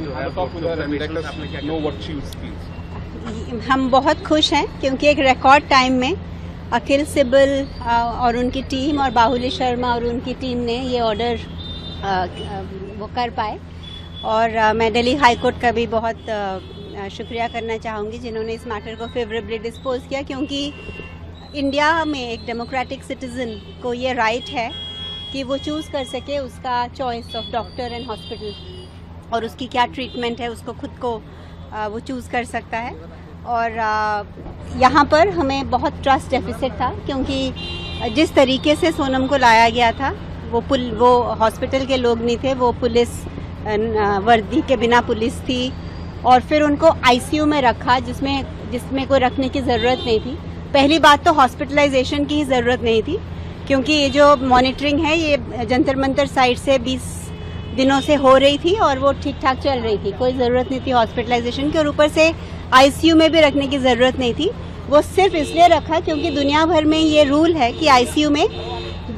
जो है हम बहुत खुश हैं क्योंकि एक रिकॉर्ड टाइम में अखिल सिब्बल और उनकी टीम और बाहुली शर्मा और उनकी टीम ने ये ऑर्डर वो कर पाए। और मैं दिल्ली हाई कोर्ट का भी बहुत शुक्रिया करना चाहूँगी जिन्होंने इस मैटर को फेवरेबली डिस्पोज किया, क्योंकि इंडिया में एक डेमोक्रेटिक सिटीज़न को ये राइट है कि वो चूज़ कर सके उसका choice of doctor and hospital, और उसकी क्या ट्रीटमेंट है उसको खुद को वो चूज़ कर सकता है। और यहाँ पर हमें बहुत ट्रस्ट डेफिसिट था, क्योंकि जिस तरीके से सोनम को लाया गया था वो हॉस्पिटल के लोग नहीं थे, वो पुलिस वर्दी के बिना पुलिस थी, और फिर उनको आईसीयू में रखा जिसमें कोई रखने की ज़रूरत नहीं थी। पहली बात तो हॉस्पिटलाइजेशन की ही ज़रूरत नहीं थी, क्योंकि ये जो मॉनिटरिंग है ये जंतर मंतर साइड से 20 दिनों से हो रही थी और वो ठीक ठाक चल रही थी, कोई ज़रूरत नहीं थी हॉस्पिटलाइजेशन की, और ऊपर से आईसीयू में भी रखने की ज़रूरत नहीं थी। वो सिर्फ इसलिए रखा क्योंकि दुनिया भर में ये रूल है कि आईसीयू में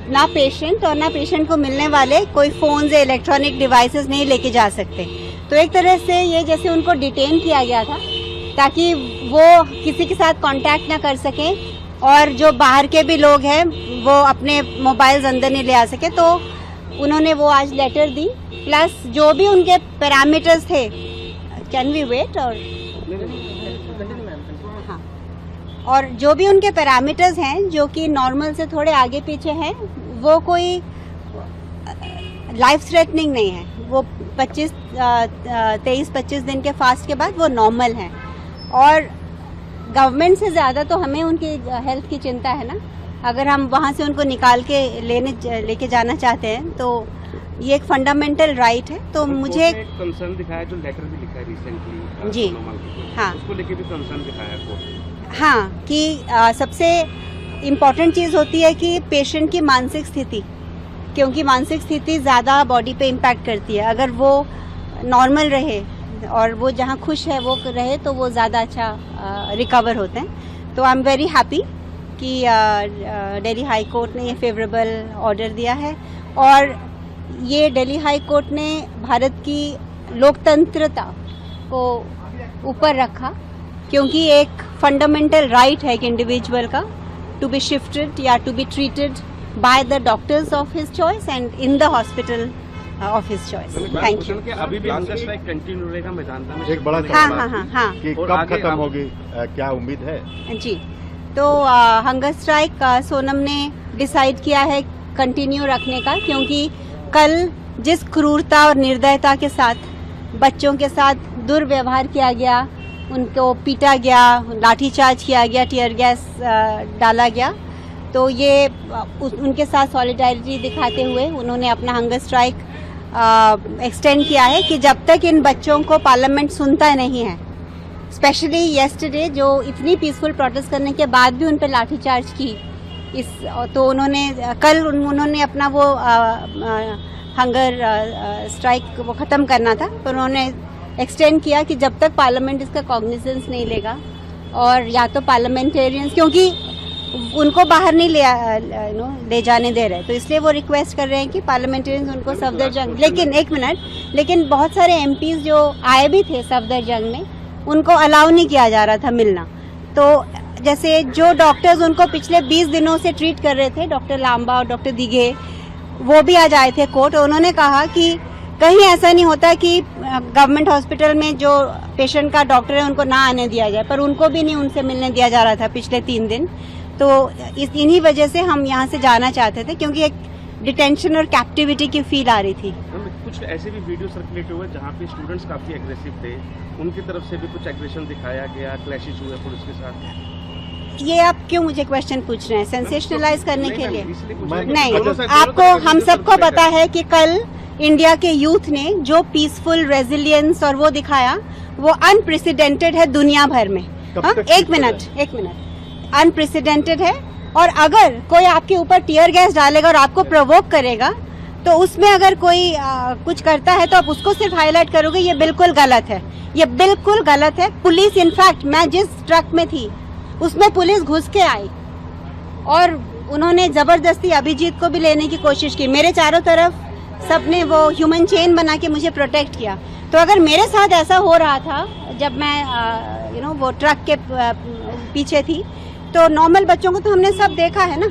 ना पेशेंट और ना पेशेंट को मिलने वाले कोई फ़ोन्स या इलेक्ट्रॉनिक डिवाइसेस नहीं लेके जा सकते। तो एक तरह से ये जैसे उनको डिटेन किया गया था ताकि वो किसी के साथ कांटेक्ट ना कर सकें, और जो बाहर के भी लोग हैं वो अपने मोबाइल्स अंदर नहीं ले आ सके। तो उन्होंने वो आज लेटर दी, प्लस जो भी उनके पैरामीटर्स थे। Can we wait? हाँ, और जो भी उनके पैरामीटर्स हैं जो कि नॉर्मल से थोड़े आगे पीछे हैं, वो कोई लाइफ थ्रेटनिंग नहीं है, वो 23-25 दिन के फास्ट के बाद वो नॉर्मल हैं। और गवर्नमेंट से ज़्यादा तो हमें उनकी हेल्थ की चिंता है ना। अगर हम वहाँ से उनको निकाल के लेके जाना चाहते हैं तो ये एक फंडामेंटल राइट है। तो मुझे कंसर्न दिखाया, जो लेटर भी लिखा है रिसेंटली जी, हाँ, उसको लेके भी कंसर्न दिखाया कोर्ट। हाँ, कि सबसे इम्पॉर्टेंट चीज़ होती है कि पेशेंट की मानसिक स्थिति, क्योंकि मानसिक स्थिति ज़्यादा बॉडी पे इम्पैक्ट करती है। अगर वो नॉर्मल रहे और वो जहाँ खुश है वो रहे तो वो ज़्यादा अच्छा रिकवर होते हैं। तो आई एम वेरी हैप्पी कि दिल्ली हाई कोर्ट ने ये फेवरेबल ऑर्डर दिया है, और ये दिल्ली हाई कोर्ट ने भारत की लोकतंत्रता को ऊपर रखा, क्योंकि एक फंडामेंटल राइट है एक इंडिविजुअल का टू बी शिफ्टेड या to be treated by the doctors of his choice and in the hospital of his choice. Thank you. अभी भी हंगर स्ट्राइक कंटिन्यू रहेगा मैदान में? एक बड़ा हाँ कि कब खत्म होगी, क्या उम्मीद है? जी, तो हंगर स्ट्राइक सोनम ने डिसाइड किया है कंटिन्यू रखने का, क्योंकि कल जिस क्रूरता और निर्दयता के साथ बच्चों के साथ दुर्व्यवहार किया गया, उनको पीटा गया, लाठीचार्ज किया गया, टीयर गैस डाला गया, तो ये उनके साथ सॉलिडारिटी दिखाते हुए उन्होंने अपना हंगर स्ट्राइक एक्सटेंड किया है कि जब तक इन बच्चों को पार्लियामेंट सुनता नहीं है। स्पेशली येस्टरडे जो इतनी पीसफुल प्रोटेस्ट करने के बाद भी उन पर लाठीचार्ज की, तो उन्होंने अपना वो हंगर स्ट्राइक वो ख़त्म करना था, पर उन्होंने एक्सटेंड किया कि जब तक पार्लियामेंट इसका कॉग्निजेंस नहीं लेगा, और या तो पार्लियामेंटेरियंस, क्योंकि उनको बाहर नहीं ले जाने दे रहे, तो इसलिए वो रिक्वेस्ट कर रहे हैं कि पार्लियामेंटेरियंस उनको सफदरजंग, लेकिन बहुत सारे एमपीज जो आए भी थे सफदरजंग में, उनको अलाउ नहीं किया जा रहा था मिलना। तो जैसे जो डॉक्टर्स उनको पिछले 20 दिनों से ट्रीट कर रहे थे, डॉक्टर लांबा और डॉक्टर दिघे, वो भी आज आए थे कोर्ट। उन्होंने कहा कि कहीं ऐसा नहीं होता कि गवर्नमेंट हॉस्पिटल में जो पेशेंट का डॉक्टर है उनको ना आने दिया जाए, पर उनको भी नहीं उनसे मिलने दिया जा रहा था पिछले 3 दिन। तो इन्हीं वजह से हम यहाँ से जाना चाहते थे, क्योंकि एक डिटेंशन और कैप्टिविटी की फील आ रही थी। कुछ ऐसे भी वीडियो सर्कुलेट हुए जहाँ पे स्टूडेंट्स काफी एग्रेसिव थे, उनकी तरफ से भी कुछ एग्रेशन दिखाया गया, क्लैशेस हुए पुलिस के साथ। ये आप क्यों मुझे क्वेश्चन पूछ रहे हैं? सेंसेशनलाइज करने के लिए नहीं। आपको हम सबको पता है कि कल इंडिया के यूथ ने जो पीसफुल रेजिलियंस और वो दिखाया, वो अनप्रेसिडेंटेड है दुनिया भर में। एक मिनट, अनप्रेसिडेंटेड है। और अगर कोई आपके ऊपर टीयर गैस डालेगा और आपको प्रोवोक करेगा, तो उसमें अगर कोई कुछ करता है तो आप उसको सिर्फ हाईलाइट करोगे, ये बिल्कुल गलत है, ये बिल्कुल गलत है। पुलिस, इनफैक्ट मैं जिस ट्रक में थी उसमें पुलिस घुस के आई और उन्होंने जबरदस्ती अभिजीत को भी लेने की कोशिश की। मेरे चारों तरफ सबने वो ह्यूमन चेन बना के मुझे प्रोटेक्ट किया। तो अगर मेरे साथ ऐसा हो रहा था जब मैं वो ट्रक के पीछे थी, तो नॉर्मल बच्चों को तो हमने सब देखा है ना।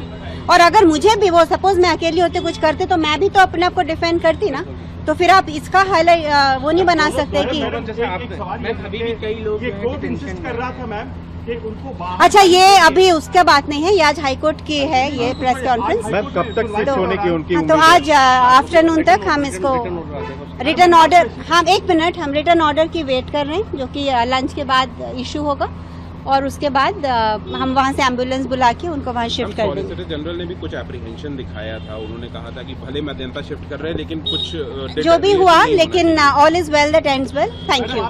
और अगर मुझे भी वो सपोज मैं अकेली होते कुछ करते तो मैं भी तो अपने आप को डिफेंड करती ना। तो फिर आप इसका हाईलाइट वो नहीं बना सकते कि अच्छा ये अभी उसका बात नहीं है, ये आज हाईकोर्ट की है ये प्रेस कॉन्फ्रेंस। मैम कब तक शिफ्ट होने की उनकी तो आज आफ्टरनून तक हम इसको रिटर्न ऑर्डर, हम 1 मिनट, हम रिटर्न ऑर्डर की वेट कर रहे हैं जो कि लंच के बाद इशू होगा और उसके बाद हम वहाँ से एम्बुलेंस बुला के उनको वहाँ शिफ्ट कर देंगे। सॉलिसिटर जनरल ने भी कुछ एप्रीहेंशन दिखाया था, उन्होंने कहा था कि भले मध्यंता शिफ्ट कर रहे हैं लेकिन कुछ जो भी हुआ, लेकिन all is well that ends well. Thank you.